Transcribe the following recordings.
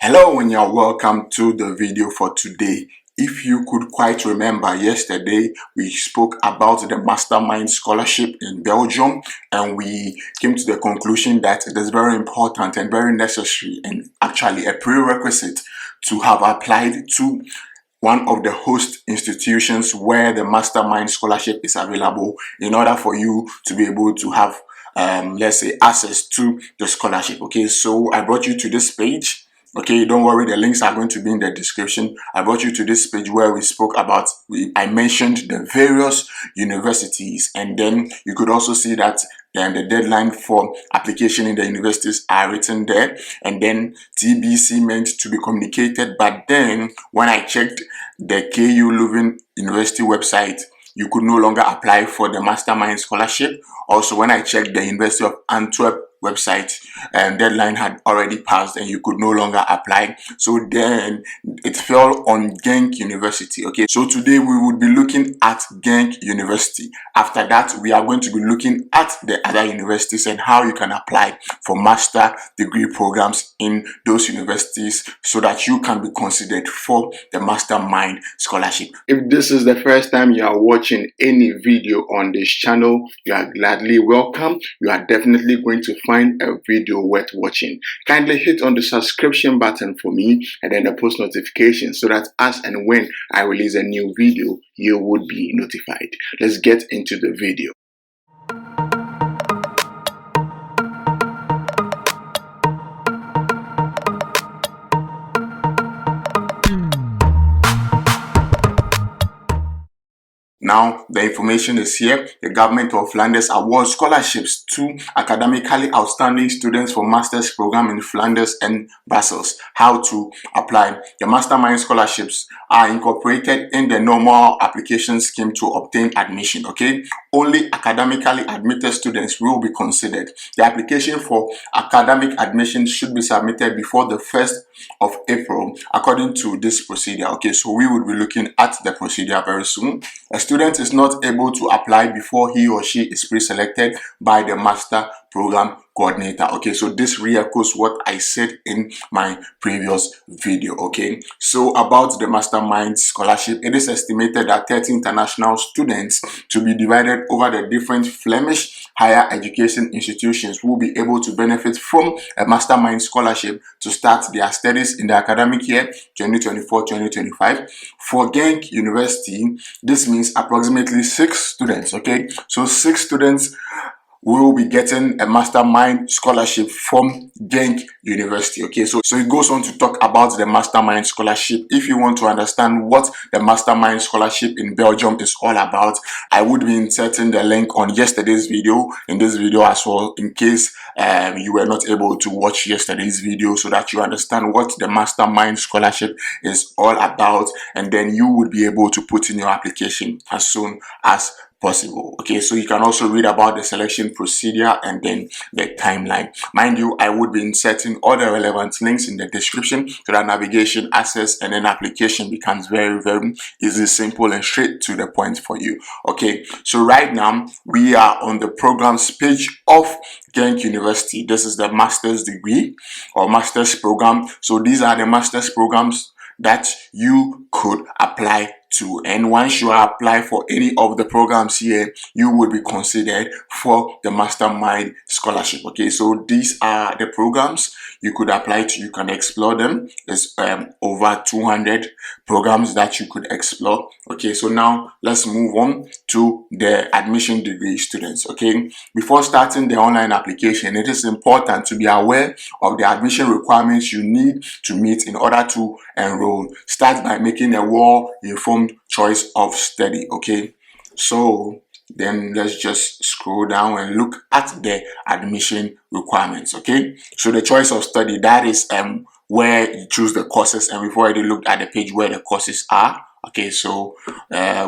Hello and you're welcome to the video for today. If you could quite remember, yesterday we spoke about the Mastermind scholarship in Belgium, and we came to the conclusion that it is very important and very necessary and actually a prerequisite to have applied to one of the host institutions where the Mastermind scholarship is available in order for you to be able to have let's say access to the scholarship. Okay, so I brought you to this page. Okay, don't worry, the links are going to be in the description. I brought you to this page where we spoke about, I mentioned the various universities, and then you could also see that the deadline for application in the universities are written there, and then TBC meant to be communicated. But then when I checked the KU Leuven University website, you could no longer apply for the Mastermind scholarship. Also, when I checked the University of Antwerp website, deadline had already passed and you could no longer apply. So then it fell on Ghent University. Okay, so today we would be looking at Ghent University. After that, we are going to be looking at the other universities and how you can apply for master degree programs in those universities so that you can be considered for the Mastermind scholarship. If this is the first time you are watching any video on this channel, you are gladly welcome. You are definitely going to find a video worth watching. Kindly hit on the subscription button for me and then the post notification so that as and when I release a new video, you would be notified. Let's get into the video. Now, the information is here. The government of Flanders awards scholarships to academically outstanding students for master's program in Flanders and Brussels. How to apply? The Mastermind scholarships are incorporated in the normal application scheme to obtain admission. Okay, only academically admitted students will be considered. The application for academic admission should be submitted before the 1st of April according to this procedure. Okay, so we will be looking at the procedure very soon. A student is not able to apply before he or she is pre-selected by the master program coordinator. Okay, so this re-echoes what I said in my previous video. Okay, so about the Mastermind scholarship, it is estimated that 30 international students to be divided over the different Flemish higher education institutions will be able to benefit from a Mastermind scholarship to start their studies in the academic year 2024-2025. For Ghent University, this means approximately 6 students. Okay, so 6 students will be getting a Mastermind scholarship from Ghent University. Okay, so it goes on to talk about the Mastermind scholarship. If you want to understand what the Mastermind scholarship in Belgium is all about, I would be inserting the link on yesterday's video in this video as well, in case you were not able to watch yesterday's video, so that you understand what the Mastermind scholarship is all about, and then you would be able to put in your application as soon as possible. Okay, so you can also read about the selection procedure and then the timeline. Mind you, I would be inserting all the relevant links in the description so that navigation, access, and then application becomes very, very easy, simple, and straight to the point for you. Okay, so right now we are on the programs page of Ghent University. This is the master's degree or master's program. So these are the master's programs that you could apply to, and once you apply for any of the programs here, you will be considered for the Mastermind scholarship. Okay, so these are the programs you could apply to. You can explore them. There's over 200 programs that you could explore. Okay, so now let's move on to the admission degree students. Okay, before starting the online application, it is important to be aware of the admission requirements you need to meet in order to enroll. Start by making a well-informed choice of study. Okay, so then let's just scroll down and look at the admission requirements. Okay, so the choice of study, that is where you choose the courses, and we've already looked at the page where the courses are. Okay, so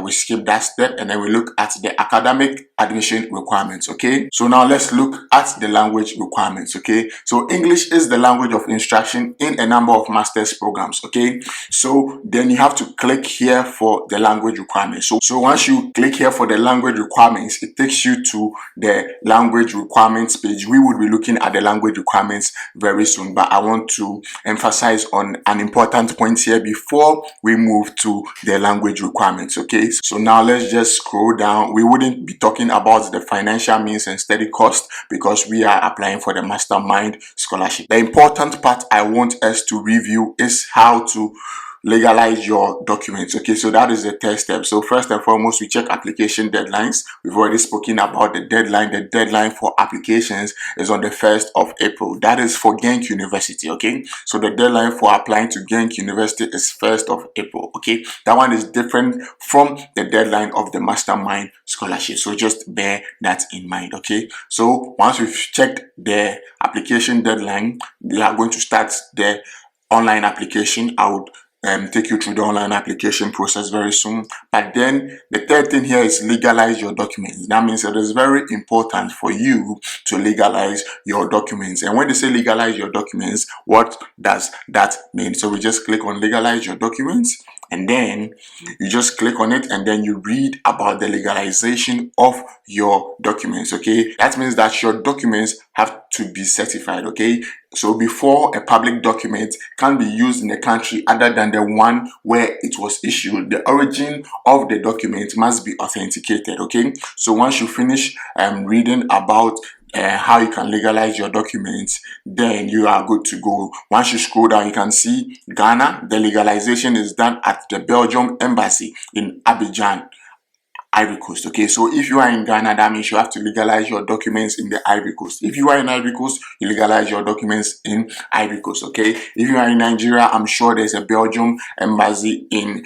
we skip that step and then we look at the academic admission requirements. Okay, so now let's look at the language requirements. Okay, so English is the language of instruction in a number of master's programs. Okay, so then you have to click here for the language requirements. So once you click here for the language requirements, it takes you to the language requirements page. We would be looking at the language requirements very soon, but I want to emphasize on an important point here before we move to the language requirements. Okay, so now let's just scroll down. We wouldn't be talking about the financial means and study cost because we are applying for the Mastermind scholarship. The important part I want us to review is how to legalize your documents. Okay, so that is the third step. So first and foremost, we check application deadlines. We've already spoken about the deadline. The deadline for applications is on the 1st of April. That is for Ghent University. Okay, so the deadline for applying to Ghent University is 1st of April. Okay, that one is different from the deadline of the Mastermind scholarship, so just bear that in mind. Okay, so once we've checked the application deadline, we are going to start the online application. I would take you through the online application process very soon. But then the third thing here is legalize your documents. That means that it's very important for you to legalize your documents. And when they say legalize your documents, what does that mean? So we just click on legalize your documents, and then you just click on it, and then you read about the legalization of your documents. Okay, that means that your documents have to be certified. Okay, so before a public document can be used in a country other than the one where it was issued, the origin of the document must be authenticated. Okay, so once you finish reading about how you can legalize your documents, then you are good to go. Once you scroll down, you can see Ghana. The legalization is done at the Belgium embassy in Abidjan, Ivory Coast. Okay, so if you are in Ghana, that means you have to legalize your documents in the Ivory Coast. If you are in Ivory Coast, you legalize your documents in Ivory Coast. Okay, if you are in Nigeria, I'm sure there's a Belgium embassy in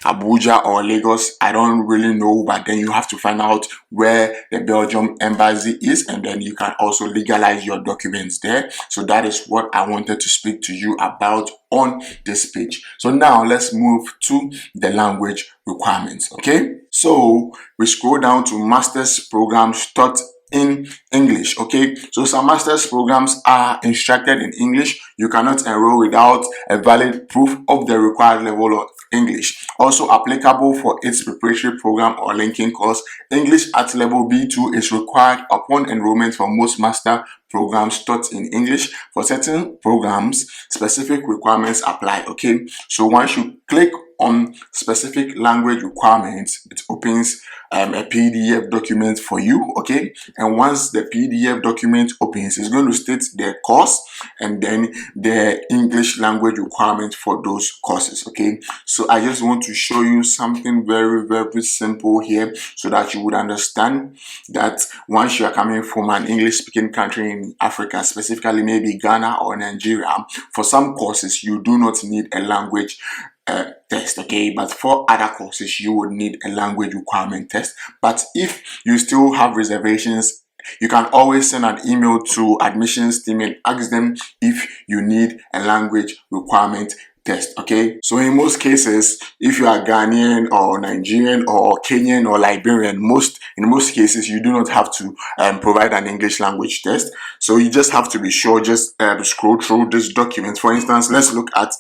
Abuja or Lagos. I don't really know, but then you have to find out where the Belgium embassy is, and then you can also legalize your documents there. So that is what I wanted to speak to you about on this page. So now let's move to the language requirements. Okay, so we scroll down to master's programs taught in English. Okay, so some master's programs are instructed in English. You cannot enroll without a valid proof of the required level of English. Also applicable for its preparatory program or linking course, English at level B2 is required upon enrollment for most master programs taught in English. For certain programs, specific requirements apply. Okay, so once you click on specific language requirements, it opens a PDF document for you. Okay, and once the PDF document opens, it's going to state the course and then the English language requirement for those courses. Okay, so I just want to show you something very, very simple here so that you would understand that once you are coming from an English speaking country in Africa, specifically maybe Ghana or Nigeria, for some courses you do not need a language test. Okay, but for other courses you would need a language requirement test. But if you still have reservations, you can always send an email to admissions team and ask them if you need a language requirement test. Okay, so in most cases, if you are Ghanaian or Nigerian or Kenyan or Liberian, in most cases you do not have to provide an English language test. So you just have to be sure, just scroll through this document. For instance, let's look at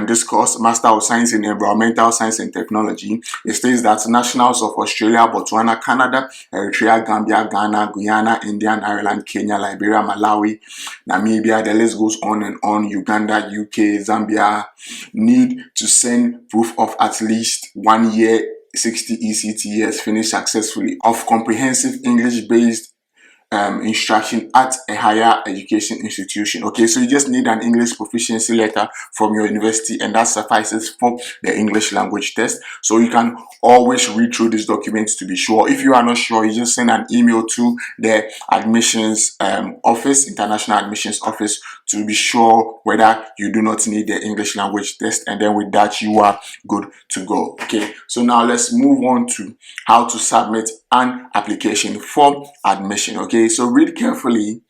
this course, Master of Science in Environmental Science and Technology. It states that nationals of Australia, Botswana, Canada, Eritrea, Gambia, Ghana, Guyana, India, Ireland, Kenya, Liberia, Malawi, Namibia, the list goes on and on, Uganda, UK, Zambia, need to send proof of at least 1 year 60 ECTS finished successfully of comprehensive English-based instruction at a higher education institution. Okay, so you just need an English proficiency letter from your university, and that suffices for the English language test. So you can always read through these documents to be sure. If you are not sure, you just send an email to the admissions office, international admissions office, to be sure whether you do not need the English language test, and then with that you are good to go. Okay, so now let's move on to how to submit an application for admission. Okay, so read carefully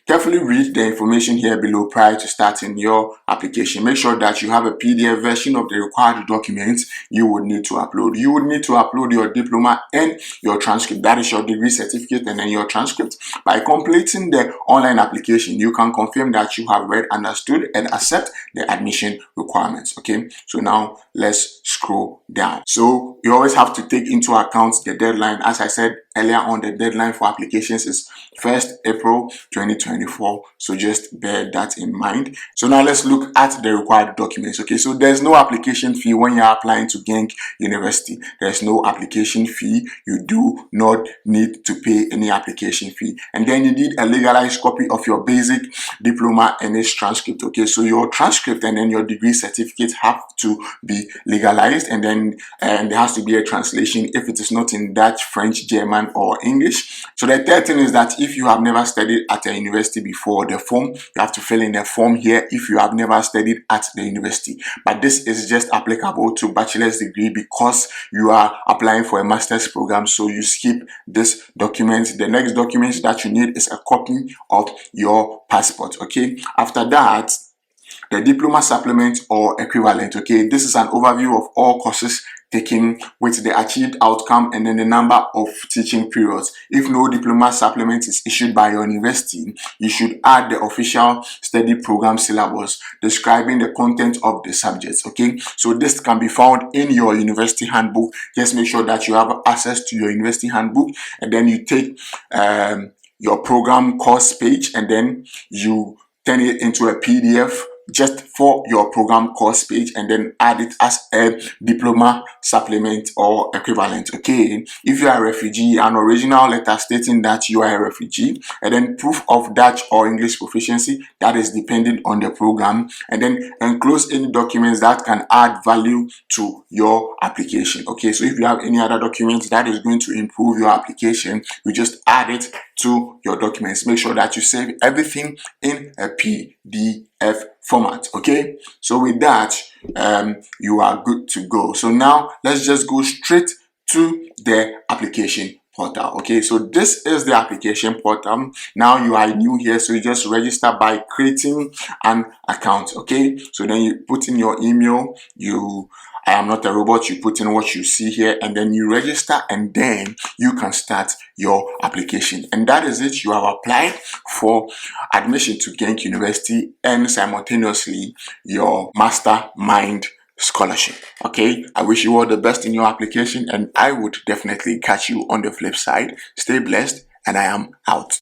Carefully read the information here below prior to starting your application. Make sure that you have a PDF version of the required documents you would need to upload. You would need to upload your diploma and your transcript. That is your degree certificate and then your transcript. By completing the online application, you can confirm that you have read, understood, and accept the admission requirements. Okay, so now let's scroll down. So you always have to take into account the deadline. As I said earlier on, the deadline for applications is 1st April 2024. So just bear that in mind. So now let's look at the required documents. Okay, so there's no application fee when you're applying to Ghent University. There's no application fee. You do not need to pay any application fee. And then you need a legalized copy of your basic diploma and its transcript. Okay, so your transcript and then your degree certificate have to be legalized, and then there has to be a translation if it is not in Dutch, French, German, or English. So the third thing is that if you have never studied at a university before, the form, you have to fill in the form here if you have never studied at the university. But this is just applicable to bachelor's degree because you are applying for a master's program, so you skip this document. The next document that you need is a copy of your passport. Okay, after that, the diploma supplement or equivalent. Okay, this is an overview of all courses taken with the achieved outcome and then the number of teaching periods. If no diploma supplement is issued by your university, you should add the official study program syllabus describing the content of the subjects. Okay, so this can be found in your university handbook. Just make sure that you have access to your university handbook, and then you take your program course page and then you turn it into a PDF just for your program course page, and then add it as a diploma supplement or equivalent. Okay, if you are a refugee, an original letter stating that you are a refugee, and then proof of Dutch or English proficiency that is dependent on the program, and then enclose any documents that can add value to your application. Okay, so if you have any other documents that is going to improve your application, you just add it to your documents. Make sure that you save everything in a PDF format. Okay, so with that, you are good to go. So now let's just go straight to the application portal. Okay, so this is the application portal. Now you are new here, so you just register by creating an account. Okay, so then you put in your email. I am not a robot. You put in what you see here, and then you register, and then you can start your application. And that is it. You have applied for admission to Ghent University and simultaneously your Mastermind scholarship. Okay, I wish you all the best in your application, and I would definitely catch you on the flip side. Stay blessed, and I am out.